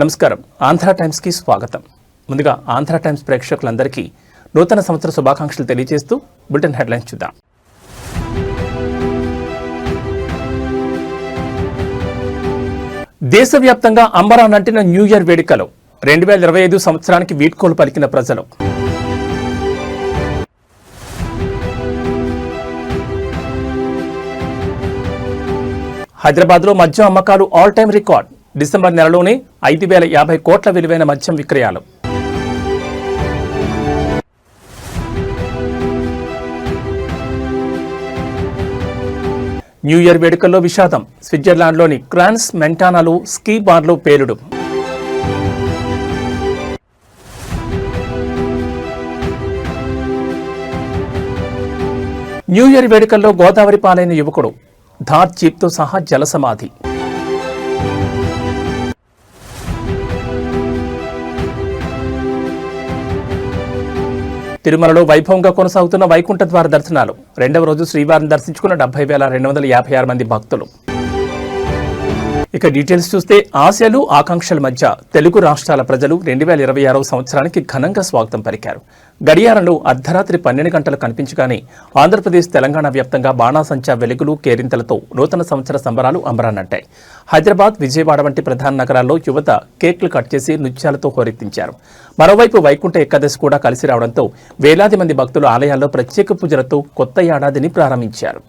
నమస్కారం. ఆంధ్ర టైమ్స్ కి స్వాగతం. ముందుగా ఆంధ్ర టైమ్స్ ప్రేక్షకులందరికీ నూతన సంవత్సర శుభాకాంక్షలు తెలియజేస్తూ బులెటిన్ హెడ్లైన్స్ చూద్దాం. దేశవ్యాప్తంగా అంబరానంటిన న్యూ ఇయర్ వేడుకలు 2025 సంవత్సరానికి వీడ్కోలు పలికిన ప్రజలు. హైదరాబాద్లో మద్యం అమ్మకాలు ఆల్ టైమ్ రికార్డ్. డిసెంబర్ నెలలోనే 5,050 కోట్ల విలువైన మద్యం విక్రయాలు. న్యూ ఇయర్ వేడుకల్లో విషాదం. స్విట్జర్లాండ్లోని క్రాన్స్ మెంటానాలో స్కీ బార్లో పేలుడు. న్యూ ఇయర్ వేడుకల్లో గోదావరి పాలైన యువకుడు. థార్ జీప్తో సహా జలసమాధి. తిరుమలలో వైభవంగా కొనసాగుతున్న వైకుంఠ ద్వార దర్శనాలు. రెండవ రోజు శ్రీవారిని దర్శించుకున్న 70,256 మంది భక్తులు. ఇక డీటెయిల్స్ చూస్తే ఆశలు ఆకాంక్షల మధ్య తెలుగు రాష్ట్రాల ప్రజలు 2026 సంవత్సరానికి ఘనంగా స్వాగతం పలికారు. గడియారంలో అర్ధరాత్రి 12 గంటలు కనిపించగానే ఆంధ్రప్రదేశ్ తెలంగాణ వ్యాప్తంగా బాణాసంచా వెలుగులు కేరింతలతో నూతన సంవత్సర సంబరాలు అంబరాన్నంటాయి. హైదరాబాద్, విజయవాడ వంటి ప్రధాన నగరాల్లో యువత కేక్లు కట్ చేసి నృత్యాలతో హోరెత్తించారు. మరోవైపు వైకుంఠ ఏకాదశి కూడా కలిసి రావడంతో వేలాది మంది భక్తులు ఆలయాల్లో ప్రత్యేక పూజలతో కొత్త ఏడాదిని ప్రారంభించారు.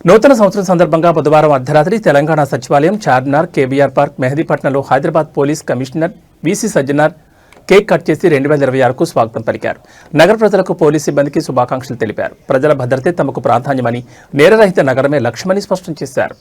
నూతన సంవత్సరం సందర్భంగా బుధవారం అర్ధరాత్రి తెలంగాణ సచివాలయం, చార్మినార్, కేబీఆర్ పార్క్, మెహదీపట్నంలో Hyderabad police commissioner VC Sajjanar cake cut చేసి 2026కు స్వాగతం పలికారు. నగర ప్రజలకు పోలీస్ సిబ్బందికి శుభాకాంక్షలు తెలిపారు. ప్రజల భద్రతే తమకు ప్రాధాన్యమని, నేరరహిత నగరమే లక్ష్యమని స్పష్టం చేశారు.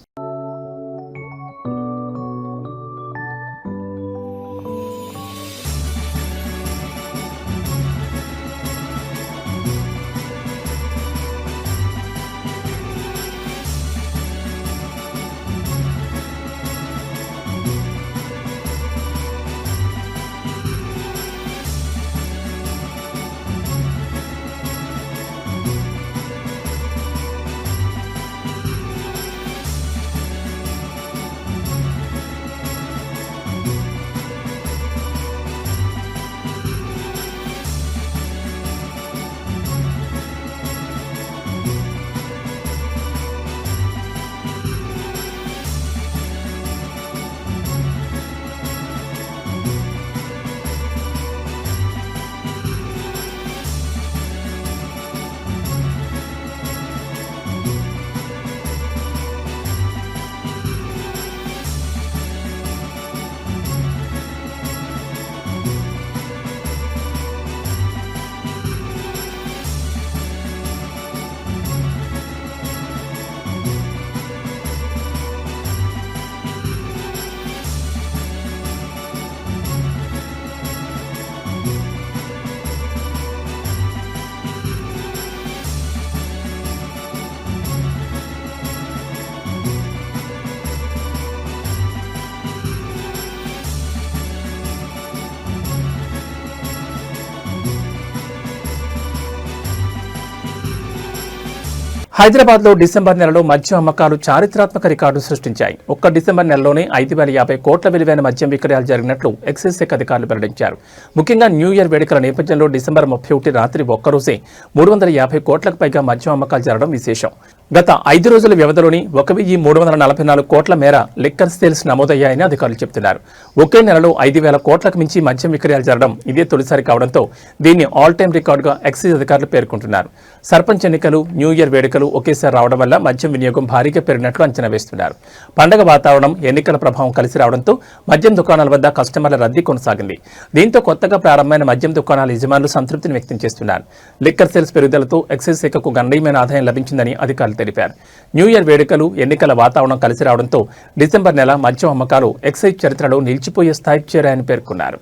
హైదరాబాద్లో డిసెంబర్ నెలలో మద్యం అమ్మకాలు చారిత్రాత్మక రికార్డు సృష్టించాయి. ఒక్క డిసెంబర్ నెలలోనే 5,050 కోట్ల విలువైన మద్యం విక్రయాలు జరిగినట్లు ఎక్సైజ్ శాఖ అధికారులు వెల్లడించారు. ముఖ్యంగా న్యూ ఇయర్ వేడుకల నేపథ్యంలో డిసెంబర్ 31 రాత్రి ఒక్కరోజే 350 కోట్లకు పైగా మద్యం అమ్మకాలు జరగడం విశేషం. గత 5 రోజుల వ్యవధిలోని 1,344 కోట్ల మేర లిక్కర్ సేల్స్ నమోదయ్యాయని అధికారులు చెబుతున్నారు. ఒకే నెలలో 5,000 కోట్లకు మించి మద్యం విక్రయాలు జరగడం ఇదే తొలిసారి కావడంతో దీన్ని ఆల్ టైమ్ రికార్డుగా ఎక్సైజ్ అధికారులు పేర్కొంటున్నారు. సర్పంచ్ ఎన్నికలు, న్యూ ఇయర్ వేడుకలు ఒకేసారి రావడం వల్ల మద్యం వినియోగం భారీగా పెరిగినట్లు అంచనా వేస్తున్నారు. పండగ వాతావరణం, ఎన్నికల ప్రభావం కలిసి రావడంతో మద్యం దుకాణాల వద్ద కస్టమర్ల రద్దీ కొనసాగింది. దీంతో కొత్తగా ప్రారంభమైన మద్యం దుకాణాల యజమానులు సంతృప్తిని వ్యక్తం చేస్తున్నారు. లిక్కర్ సేల్స్ పెరుగుదలతో ఎక్సైజ్ శాఖకు గణనీయమైన ఆదాయం లభించిందని అధికారులు తెలిపారు. న్యూ ఇయర్ వేడుకలు, ఎన్నికల వాతావరణం కలిసి రావడంతో డిసెంబర్ నెల మద్యం అమ్మకాలు ఎక్సైజ్ చరిత్రలో నిలిచిపోయే స్థాయికి చేరాయని పేర్కొన్నారు.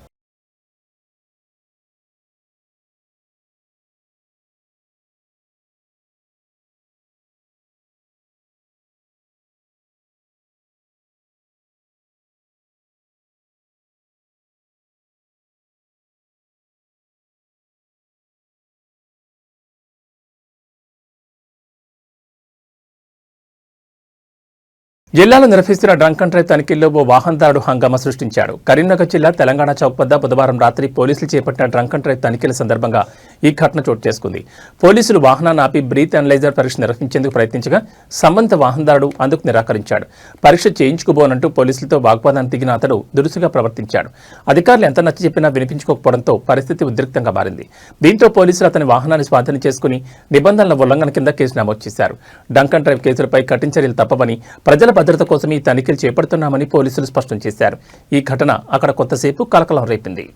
జిల్లాలో నిర్వహిస్తున్న డ్రంక్ అండ్ డ్రైవ్ తనిఖీల్లో ఓ వాహనదారుడు హంగామా సృష్టించాడు. కరీంనగర్ జిల్లా తెలంగాణ చౌక్ వద్ద బుధవారం రాత్రి పోలీసులు చేపట్టిన డ్రంక్ అండ్ డ్రైవ్ తనిఖీల సందర్భంగా ఈ ఘటన చోటు చేసుకుంది. పోలీసులు వాహనాన్ని ఆపి బ్రీత్ అనలైజర్ పరీక్ష నిర్వహించేందుకు ప్రయత్నించగా సంబంధిత వాహనదారుడు అందుకు నిరాకరించాడు. పరీక్ష చేయించుకోబోనంటూ పోలీసులతో వాగ్వాదానికి దిగిన అతడు దురుసుగా ప్రవర్తించాడు. అధికారులు ఎంత నచ్చ చెప్పినా వినిపించుకోకపోవడంతో పరిస్థితి ఉద్రిక్తంగా మారింది. దీంతో పోలీసులు అతని వాహనాన్ని స్వాధీనం చేసుకుని నిబంధనల ఉల్లంఘన కింద కేసు నమోదు చేశారు. డ్రంక్ అండ్ డ్రైవ్ కేసులపై కఠిన చర్యలు తప్పవని, ప్రజల భద్రత కోసం ఈ తనిఖీలు చేపడుతున్నామని పోలీసులు స్పష్టం చేశారు. ఈ ఘటన అక్కడ కొంతసేపు కలకలం రేపింది.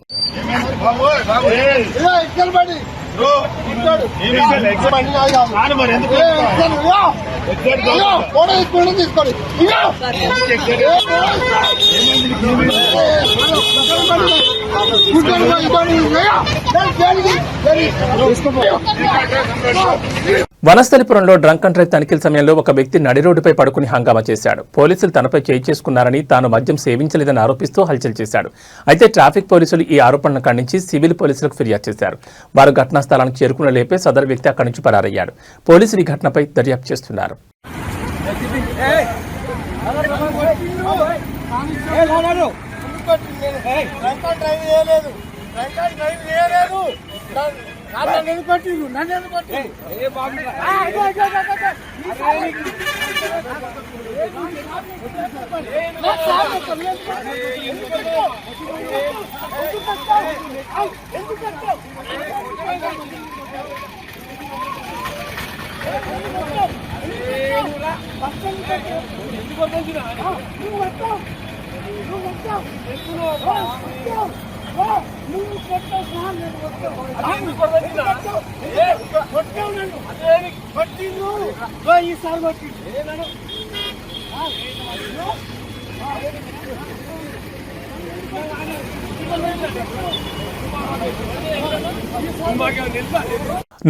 వనస్థలిపురంలో డ్రంక్ అండ్ డ్రైవ్ తనిఖీల సమయంలో ఒక వ్యక్తి నడి రోడ్డుపై పడుకుని హంగామా చేశాడు. పోలీసులు తనపై చేయి చేసుకున్నారని, తాను మద్యం సేవించలేదని ఆరోపిస్తూ హల్చల్ చేశాడు. అయితే ట్రాఫిక్ పోలీసులు ఈ ఆరోపణలను ఖండించి సివిల్ పోలీసులకు ఫిర్యాదు చేశారు. వారు ఘటనా స్థలానికి చేరుకున్న లేపే సదరు వ్యక్తి అక్కడి నుంచి పరారయ్యాడు. పోలీసులు ఈ ఘటనపై దర్యాప్తు చేస్తున్నారు.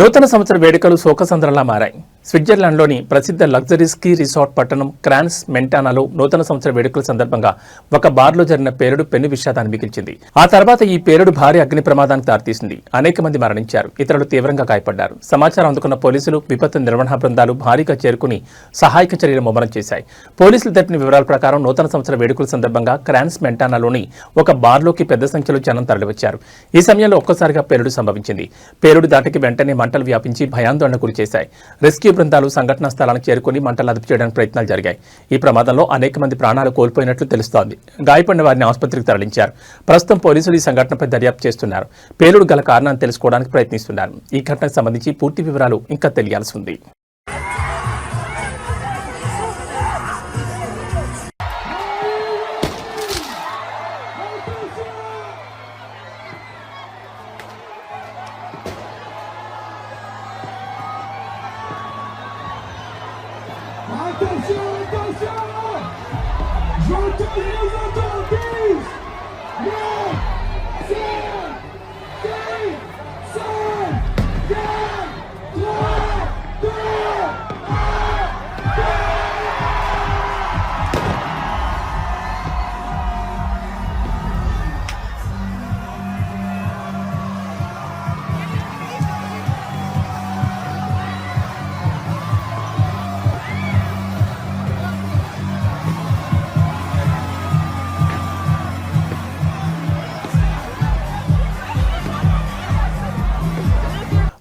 నూతన సంవత్సర వేడుకలు శోకసంద్రంలా మారాయి. స్విట్జర్లాండ్లోని ప్రసిద్ధ లగ్జరీ స్కీ రిసార్ట్ పట్టణం క్రాన్స్ మెంటానాలో నూతన సంవత్సర వేడుకల సందర్భంగా ఒక బార్లో జరిగిన పేలుడు పెను విషాదాన్ని మిగిల్చింది. ఆ తర్వాత ఈ పేలుడు భారీ అగ్ని ప్రమాదానికి దారితీసింది. అనేక మంది మరణించారు, ఇతరులు తీవ్రంగా గాయపడ్డారు. సమాచారం అందుకున్న పోలీసులు, విపత్తు నిర్వహణ బృందాలు భారీగా చేరుకుని సహాయక చర్యలు ముమ్మరం చేశాయి. పోలీసులు తెలిపిన వివరాల ప్రకారం నూతన సంవత్సర వేడుకల సందర్భంగా క్రాన్స్ మెంటానాలోని ఒక బార్లోకి పెద్ద సంఖ్యలో జనం తరలివచ్చారు. ఈ సమయంలో ఒక్కసారిగా పేలుడు సంభవించింది. పేలుడు దాటికి వెంటనే మంటలు వ్యాపించి భయాందోళనకు గురిచేశాయి. రెస్క్యూ బృందాలు సంఘటనా స్థలానికి చేరుకుని మంటలు అదుపు చేయడానికి ప్రయత్నాలు జరిగాయి. ఈ ప్రమాదంలో అనేక మంది ప్రాణాలు కోల్పోయినట్లు తెలుస్తోంది. గాయపడిన వారిని ఆసుపత్రికి తరలించారు. ప్రస్తుతం పోలీసులు ఈ సంఘటనపై దర్యాప్తు చేస్తున్నారు. పేలుడు గల కారణాన్ని తెలుసుకోవడానికి ప్రయత్నిస్తున్నారు. ఈ ఘటనకు సంబంధించి పూర్తి వివరాలు ఇంకా తెలియాల్సి ఉంది.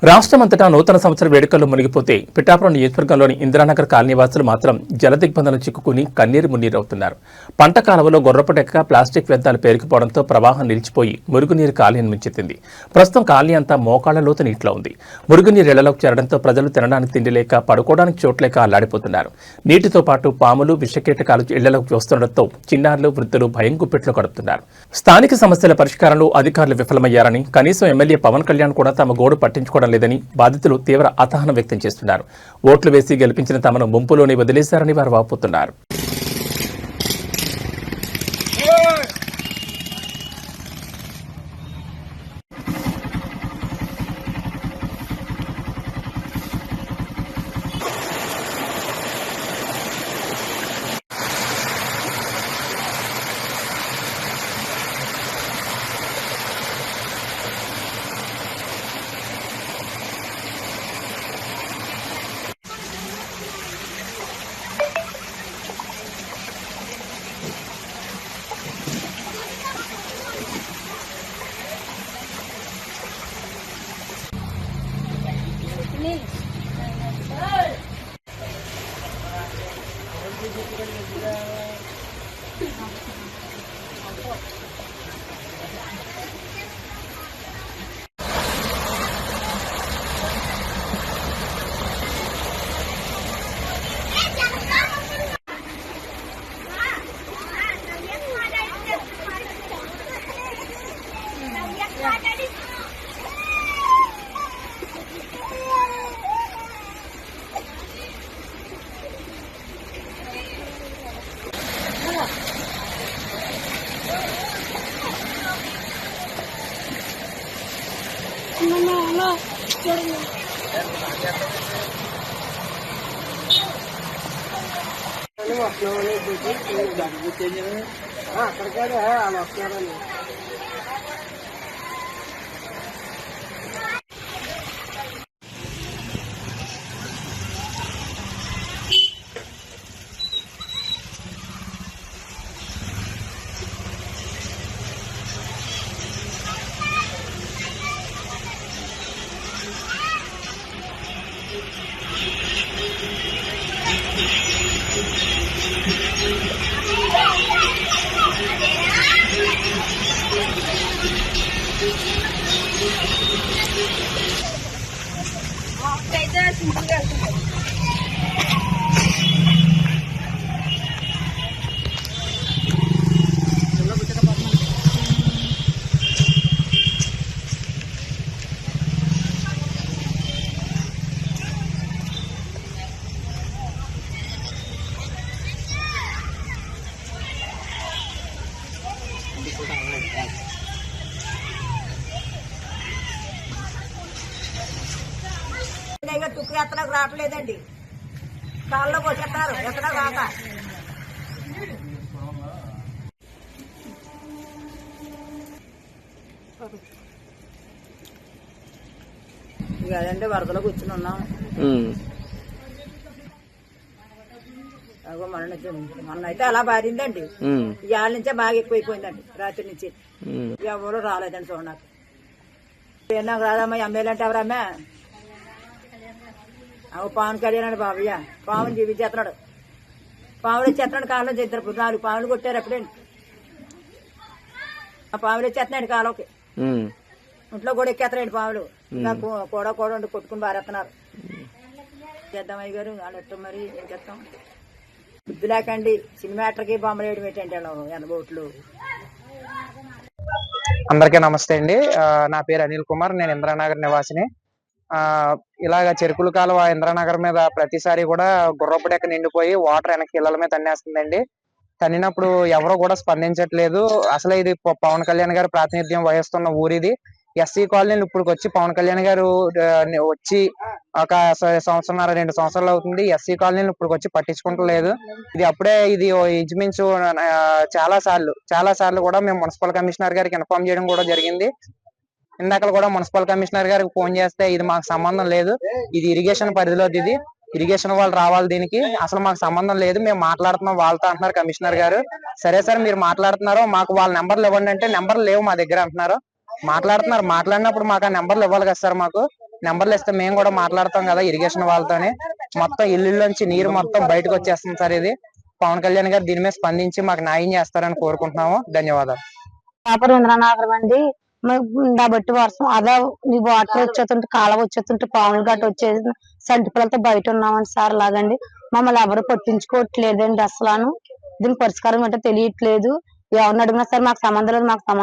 రాష్ట్రమంతటా నూతన సంవత్సర వేడుకల్లో మునిగిపోతే పిఠాపురం నియోజకవర్గంలోని ఇందిరానగర్ కాలనీ వాసులు మాత్రం జలదిగ్బంధనం చిక్కుకుని కన్నీరు మున్నీరవుతున్నారు. పంట కాలువలో గొర్రపటెక్క ప్లాస్టిక్ వ్యర్థాలు పేరుకుపోవడంతో ప్రవాహం నిలిచిపోయి మురుగునీరు కాలనీని ముంచెత్తింది. ప్రస్తుతం కాలనీ అంతా మోకాళ్ల లోతు నీటిలో ఉంది. మురుగునీరు ఇళ్లలోకి చేరడంతో ప్రజలు తినడానికి తిండి లేక, పడుకోవడానికి చోట్లేక అల్లాడిపోతున్నారు. నీటితో పాటు పాములు, విషకీటకాలు ఇళ్లలోకి వస్తుండటంతో చిన్నారులు, వృద్ధులు భయం గుప్పెట్లో గడుపుతున్నారు. స్థానిక సమస్యల పరిష్కారంలో అధికారులు విఫలమయ్యారని, కనీసం ఎమ్మెల్యే పవన్ కళ్యాణ్ కూడా తమ గోడు పట్టించుకోవడం లేదని బాధితులు తీవ్ర అసహనం వ్యక్తం చేస్తున్నారు. ఓట్లు వేసి గెలిపించిన తమను ముంపులోనే వదిలేశారని వారు వాపోతున్నారు. అక్కడికాడే వాళ్ళు వస్తున్నారని తుక్కు ఎత్తలకు రావట్లేదండి. కాళ్ళలోకి వచ్చేస్తారు ఎత్తడా రాక. ఇక అదండి వరదలో కూర్చుని ఉన్నాం. మొన్న అయితే అలా బారిందండి. ఇవాళ నుంచే బాగా ఎక్కువైపోయిందండి. రాత్రి నుంచి ఎవరు రాలేదండి చూడడానికి. నాకు రాదమ్మా ఎమ్మెల్యే అంటే ఎవరమ్మా? పవన్ కళ్యాణ్ అండి బాబయ్య. పావును చూపించేస్తున్నాడు. పావులు వచ్చేస్తున్నాడు కాళ్ళలో ఇద్దరు 4 పావులు కొట్టారు ఎప్పుడండి. ఆ పావులు వచ్చేస్తున్నాడు కాళ్ళకి. ఇంట్లో కూడా ఎక్కేస్తున్నాడు పావులు. నాకు కూడా ఉండి కొట్టుకుని బారేస్తున్నారు. చేద్దామయ్య గారు వాళ్ళెట్టం మరి ఏం చేస్తాం. బుద్ధి లేకండి. సినిమాటర్కి బొమ్మలు వేయడం ఏంటంటే ఎనబోట్లు. అందరికీ నమస్తే అండి. నా పేరు అనిల్ కుమార్. నేను ఇంద్రానగర్ నివాసిని. ఇలాగ చెరుకుల కాలువ ఇంద్రానగర్ మీద ప్రతిసారి కూడా గుర్రపు డెక్క నిండిపోయి వాటర్ వెనక్కి ఇళ్ల మీద తన్నేస్తుందండి. తన్నినప్పుడు ఎవరు కూడా స్పందించట్లేదు. అసలు ఇది పవన్ కళ్యాణ్ గారు ప్రాతినిధ్యం వహిస్తున్న ఊరిది. ఎస్సీ కాలనీలు ఇప్పుడు వచ్చి పవన్ కళ్యాణ్ గారు వచ్చి ఒక 1.5-2 సంవత్సరాలు అవుతుంది. ఎస్సీ కాలనీలు ఇప్పుడు వచ్చి పట్టించుకుంటలేదు. ఇది అప్పుడే ఇది ఇంచుమించు చాలా సార్లు కూడా మేము మున్సిపల్ కమిషనర్ గారికి ఇన్ఫార్మ్ చేయడం కూడా జరిగింది. ఇందాక కూడా మున్సిపల్ కమిషనర్ గారికి ఫోన్ చేస్తే ఇది మాకు సంబంధం లేదు, ఇది ఇరిగేషన్ పరిధిలోది, ఇది ఇరిగేషన్ వాళ్ళు రావాలి, దీనికి అసలు మాకు సంబంధం లేదు, మేము మాట్లాడుతున్నాం వాళ్ళతో అంటున్నారు కమిషనర్ గారు. సరే సార్ మీరు మాట్లాడుతున్నారో మాకు వాళ్ళ నెంబర్లు ఇవ్వండి అంటే నెంబర్లు లేవు మా దగ్గర అంటున్నారు. మాట్లాడినప్పుడు మాకు ఆ నెంబర్లు ఇవ్వాలి కదా సార్. మాకు నెంబర్లు ఇస్తే మేము కూడా మాట్లాడతాం కదా ఇరిగేషన్ వాళ్ళతోనే. మొత్తం ఇల్లులోంచి నీరు మొత్తం బయటకు వచ్చేస్తుంది సార్. ఇది పవన్ కళ్యాణ్ గారు దీని మీద స్పందించి మాకు న్యాయం చేస్తారని కోరుకుంటున్నాము. ధన్యవాదాలు. ఇంద్రనగరం అండి. బట్టి వర్షం అదే నీ వాటర్ వచ్చేస్తుంటే కాలువ వచ్చేస్తుంటే పాములు గట్ట వచ్చేది సంటి పిల్లలతో బయట ఉన్నామని సార్. లాగండి మమ్మల్ని ఎవరు పట్టించుకోవట్లేదండి. అసలు దీని పరిష్కారం అంటే తెలియట్లేదు. ఎవరిని అడిగినా సరే మాకు సంబంధం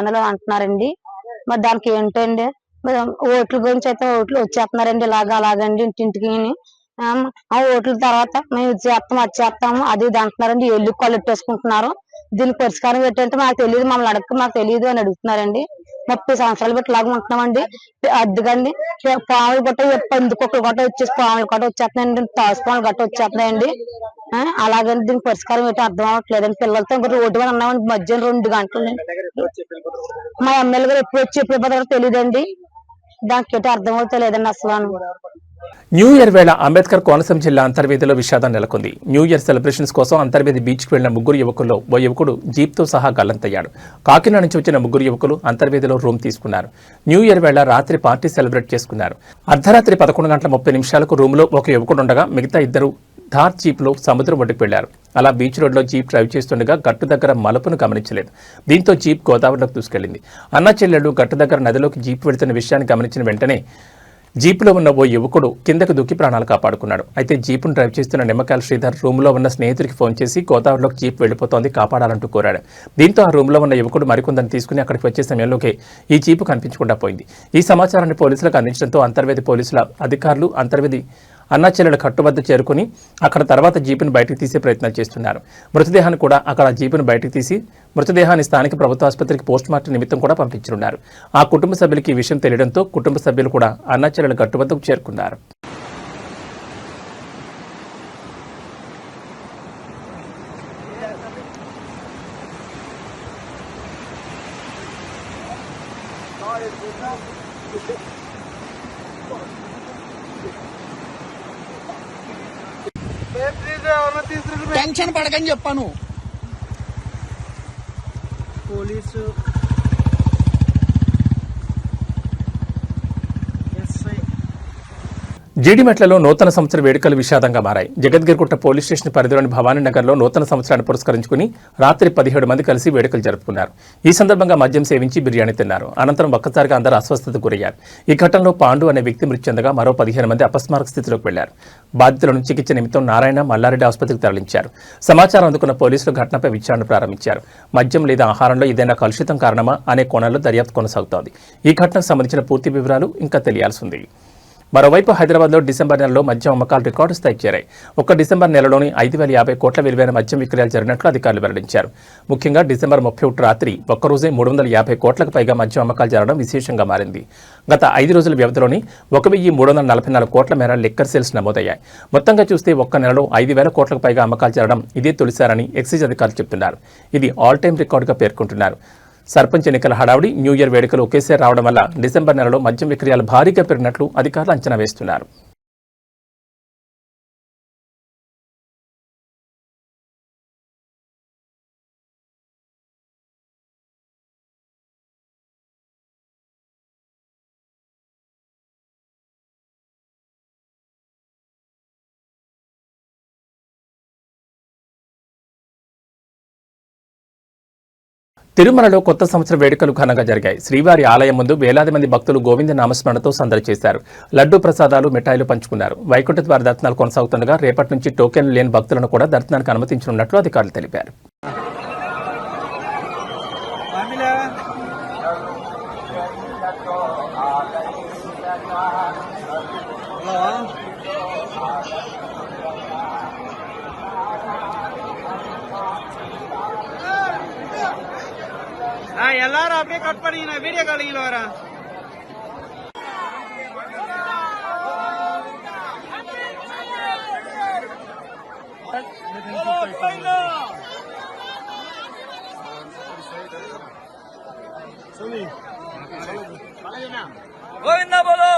లేదు అంటున్నారండి. మరి దానికి ఏంటండి? ఓట్ల గురించి అయితే ఓట్లు వచ్చేస్తున్నారండి. అలాగండి ఇంటింటికి ఆ ఓట్ల తర్వాత మేము అది చేస్తాము అది ఇది అంటున్నారండి. ఎల్లు కొల్లెట్టేసుకుంటున్నారు. దీనికి పరిష్కారం ఏంటంటే మాకు తెలియదు, మమ్మల్ని అడగక మాకు తెలియదు అని అడుగుతున్నారండి. 30 సంవత్సరాలు బట్టి లాగా ఉంటున్నామండి. అద్దుకండి పాములు గట్ట పందుకొక్కలు గట్ట వచ్చేసి పాములు గట్ట వచ్చేస్తున్నాయండి. తాసుపాములు గట్ట వచ్చేస్తున్నాయండి. అలాగని దీనికి పరిష్కారం ఏంటో అర్థం అవ్వట్లేదండి. పిల్లలతో ఇంకా రోడ్డు మీద ఉన్నామండి. మధ్యాహ్నం 2 గంటలు మా ఎమ్మెల్యే గారు ఎప్పుడు వచ్చి ఎప్పుడు తెలియదండి. దానికి ఏంటో అర్థం అవుతలేదండి అసలు. న్యూ ఇయర్ వేళ అంబేద్కర్ కోనసీమ జిల్లా అంతర్వేదిలో విషాదం నెలకొంది. న్యూ ఇయర్ సెలబ్రేషన్స్ కోసం అంతర్వేది బీచ్కి వెళ్లిన 3 యువకుల్లో ఓ యువకుడు జీప్తో సహా గల్లంతయ్యాడు. కాకినాడ నుంచి వచ్చిన 3 యువకులు అంతర్వేదిలో రూమ్ తీసుకున్నారు. న్యూ ఇయర్ వేళ రాత్రి పార్టీ సెలబ్రేట్ చేసుకున్నారు. అర్ధరాత్రి 11:30 రూమ్ లో ఒక యువకుడు ఉండగా మిగతా 2 థార్ జీప్లో సముద్రం ఒడ్డుకు వెళ్లారు. అలా బీచ్ రోడ్లో జీప్ డ్రైవ్ చేస్తుండగా గట్టు దగ్గర మలుపును గమనించలేదు. దీంతో జీప్ గోదావరిలోకి దూసుకెళ్లింది. అన్నా చెల్లెళ్లు గట్టు దగ్గర నదిలోకి జీప్ వెళుతున్న విషయాన్ని గమనించిన వెంటనే జీపులో ఉన్న ఓ యువకుడు కిందకు దూకి ప్రాణాలు కాపాడుకున్నాడు. అయితే జీపును డ్రైవ్ చేస్తున్న నిమ్మకాయల శ్రీధర్ రూమ్లో ఉన్న స్నేహితుడికి ఫోన్ చేసి గోదావరిలోకి జీప్ వెళ్లిపోతోంది, కాపాడాలంటూ కోరాడు. దీంతో ఆ రూమ్లో ఉన్న యువకుడు మరికొందరిని తీసుకుని అక్కడికి వచ్చే సమయంలోకే ఈ జీపు కనిపించకుండా పోయింది. ఈ సమాచారాన్ని పోలీసులకు అందించడంతో అంతర్వేది పోలీసుల అధికారులు అంతర్వేది అన్నా చెల్లెల కట్టు వద్ద చేరుకుని అక్కడ తర్వాత జీపును బయటకు తీసే ప్రయత్నాలు చేస్తున్నారు. మృతదేహాన్ని కూడా అక్కడ జీపును బయటకు తీసి మృతదేహాన్ని స్థానిక ప్రభుత్వ ఆసుపత్రికి పోస్టుమార్టం నిమిత్తం కూడా పంపించనున్నారు. ఆ కుటుంబ సభ్యులకి ఈ విషయం తెలియడంతో కుటుంబ సభ్యులు కూడా అన్నా చెల్లెల కట్టు వద్దకు చేరుకున్నారు. టెన్షన్ పడకని చెప్పాను. పోలీసు జీడిమెట్లలో నూతన సంవత్సర వేడుకలు విషాదంగా మారాయి. జగద్గిరిగుట్ట పోలీస్ స్టేషన్ పరిధిలోని భవానీనగర్లో నూతన సంవత్సరాన్ని పురస్కరించుకుని రాత్రి 17 మంది కలిసి వేడుకలు జరుపుకున్నారు. ఈ సందర్భంగా మద్యం సేవించి బిర్యానీ తిన్నారు. అనంతరం ఒక్కసారిగా అందరూ అస్వస్థతకు గురయ్యారు. ఈ ఘటనలో పాండు అనే వ్యక్తి మృతి చెందగా మరో 15 మంది అపస్మారక స్థితిలోకి వెళ్లారు. బాధితులను చికిత్స నిమిత్తం నారాయణ, మల్లారెడ్డి ఆసుపత్రికి తరలించారు. సమాచారం అందుకున్న పోలీసులు ఘటనపై విచారణ ప్రారంభించారు. మద్యం లేదా ఆహారంలో ఏదైనా కలుషితం కారణమా అనే కోణంలో దర్యాప్తు కొనసాగుతోంది. ఈ ఘటనకు సంబంధించిన పూర్తి వివరాలు ఇంకా తెలియాల్సి ఉంది. మరోవైపు హైదరాబాద్లో డిసెంబర్ నెలలో మద్యం అమ్మకాలు రికార్డు స్థాయికి చేరాయి. ఒక్క డిసెంబర్ నెలలోని 5,050 కోట్ల విలువైన మద్యం విక్రయాలు జరిగినట్లు అధికారులు వెల్లడించారు. ముఖ్యంగా డిసెంబర్ 31 రాత్రి ఒక్కరోజే 350 కోట్లకు పైగా మద్యం అమ్మకాలు జరగడం విశేషంగా మారింది. గత 5 రోజుల వ్యవధిలోని 1,344 కోట్ల మేర లిక్కర్ సేల్స్ నమోదయ్యాయి. మొత్తంగా చూస్తే ఒక్క నెలలో 5,000 కోట్లకు పైగా అమ్మకాలు జరగడం ఇదే తొలిసారని ఎక్సైజ్ అధికారులు చెబుతున్నారు. ఇది ఆల్ టైమ్ రికార్డుగా పేర్కొంటున్నారు. సర్పంచ్ ఎన్నికల హడావుడి, న్యూ ఇయర్ వేడుకలు ఒకేసారి రావడం వల్ల డిసెంబర్ నెలలో మద్యం విక్రయాలు భారీగా పెరిగినట్లు అధికారులు అంచనా వేస్తున్నారు. తిరుమలలో కొత్త సంవత్సర వేడుకలు ఘనంగా జరిగాయి. శ్రీవారి ఆలయం ముందు వేలాది మంది భక్తులు గోవింద నామస్మరణతో సందడి చేశారు. లడ్డూ ప్రసాదాలు, మిఠాయిలు పంచుకున్నారు. వైకుంఠ ద్వార దర్శనాలు కొనసాగుతుండగా రేపటి నుంచి టోకెన్లు లేని భక్తులను కూడా దర్శనానికి అనుమతించనున్నట్లు అధికారులు తెలిపారు. எல்லாரும் அப்படியே கட் பண்ணீங்க, வீடியோ காலிங்ல வரேன். గోవిందా బోలో.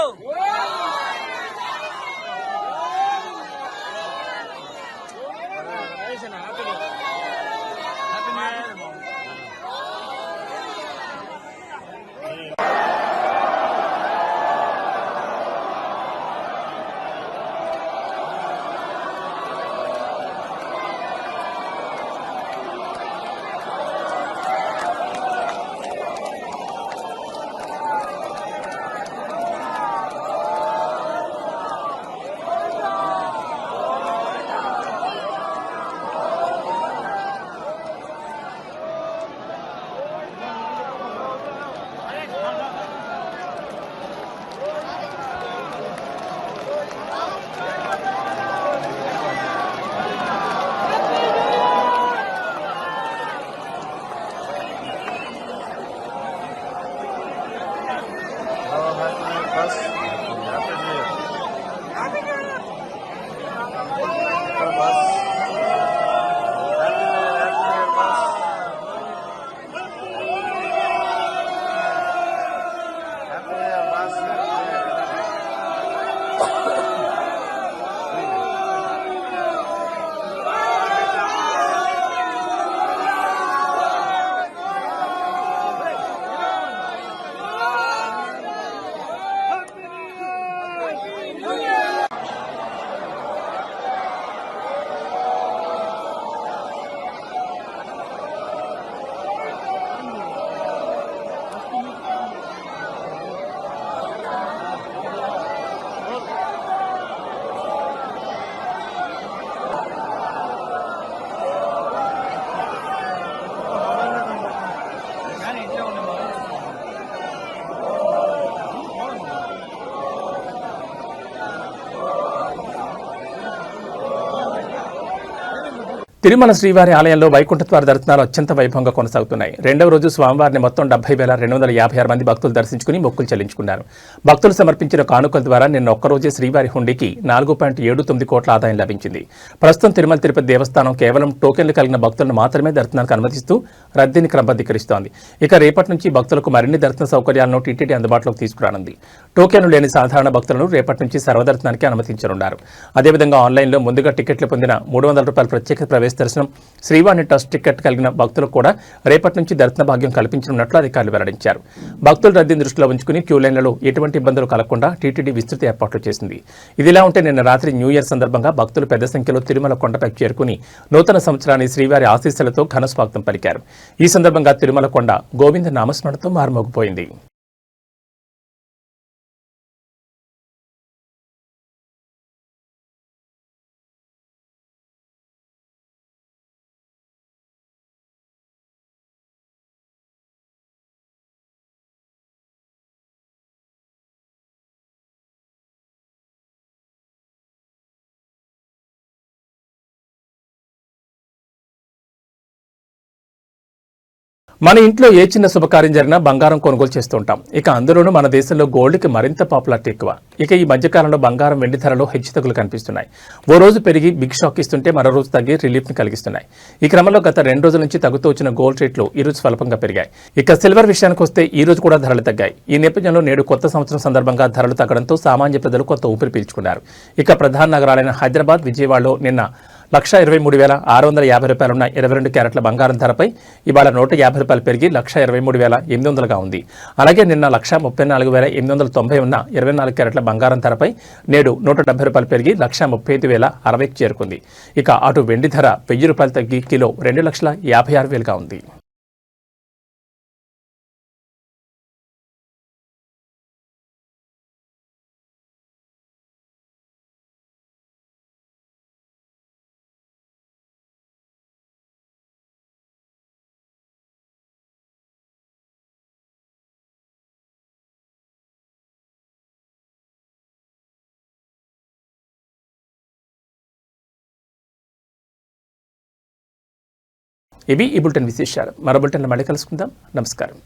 తిరుమల శ్రీవారి ఆలయంలో వైకుంఠద్వార దర్శనాలు అత్యంత వైభవంగా కొనసాగుతున్నాయి. రెండవ రోజు స్వామివారిని మొత్తం 70,256 మంది భక్తులు దర్శించుకుని మొక్కులు చెల్లించుకున్నారు. భక్తులు సమర్పించిన కానుకల ద్వారా నిన్న ఒక్కరోజే శ్రీవారి హుండీకి 4.79 కోట్ల ఆదాయం లభించింది. ప్రస్తుతం తిరుమల తిరుపతి దేవస్థానం కేవలం టోకెన్లు కలిగిన భక్తులను మాత్రమే దర్శనానికి అనుమతిస్తూ రద్దీని క్రమబద్ధీకరిస్తోంది. ఇక రేపటి నుంచి భక్తులకు మరిన్ని దర్శన సౌకర్యాలను టీటీడీ అందుబాటులోకి తీసుకురానుంది. టోకెన్లు లేని సాధారణ భక్తులను రేపటి నుంచి సర్వదర్శనానికి అనుమతించనున్నారు. అదేవిధంగా ఆన్లైన్లో ముందుగా టికెట్లు పొందిన ₹300 ప్రత్యేక ప్రవేశ దర్శనం, శ్రీవాణి ట్రస్ట్ టికెట్ కలిగిన భక్తులకు కూడా రేపటి నుంచి దర్శన భాగ్యం కల్పించనున్నట్లు అధికారులు వెల్లడించారు. భక్తుల రద్దీని దృష్టిలో ఉంచుకుని క్యూ లైన్లలో ఎటువంటి ఇబ్బందులు కలగకుండా టీటీడీ విస్తృత ఏర్పాట్లు చేసింది. ఇదిలా ఉంటే నిన్న రాత్రి న్యూ ఇయర్ సందర్భంగా భక్తులు పెద్ద సంఖ్యలో తిరుమల కొండపై చేరుకుని నూతన సంవత్సరాన్ని శ్రీవారి ఆశీస్సులతో ఘన స్వాగతం పలికారు. ఈ సందర్భంగా తిరుమల కొండ గోవింద నామస్మరణతో మారుమోగిపోయింది. మన ఇంట్లో ఏ చిన్న శుభకార్యం జరిగినా బంగారం కొనుగోలు చేస్తూ ఉంటాం. ఇక అందులోనూ మన దేశంలో గోల్డ్కి మరింత పాపులారిటీ ఎక్కువ. ఇక ఈ మధ్యకాలంలో బంగారం, వెండి ధరలో హెచ్చుతగ్గులు కనిపిస్తున్నాయి. ఓ రోజు పెరిగి బిగ్ షాక్ ఇస్తుంటే మరో రోజు తగ్గి రిలీఫ్ని కలిగిస్తున్నాయి. ఈ క్రమంలో గత 2 రోజుల నుంచి తగ్గుతూ వచ్చిన గోల్డ్ రేట్లు ఈ రోజు స్వల్పంగా పెరిగాయి. ఇక సిల్వర్ విషయానికి వస్తే ఈ రోజు కూడా ధరలు తగ్గాయి. ఈ నేపథ్యంలో నేడు కొత్త సంవత్సరం సందర్భంగా ధరలు తగ్గడంతో సామాన్య ప్రజలు కొత్త ఊపిరి పీల్చుకున్నారు. ఇక ప్రధాన నగరాలైన హైదరాబాద్, విజయవాడలో నిన్న ₹123,650 ఉన్న 22 క్యారెట్ల బంగారం ధరపై ఇవాళ ₹150 పెరిగి ₹123,800గా ఉంది. అలాగే నిన్న ₹134,890 ఉన్న 24 క్యారెట్ల బంగారం ధరపై నేడు ₹170 పెరిగి ₹135,060కి చేరుకుంది. ఇక అటు వెండి ధర ₹1,000 తగ్గి కిలో $2,56,000గా ఉంది. ఇవి ఈ బులెటిన్ విశేషాలు. మరో బులెటిన్లో మళ్ళీ కలుసుకుందాం. నమస్కారం.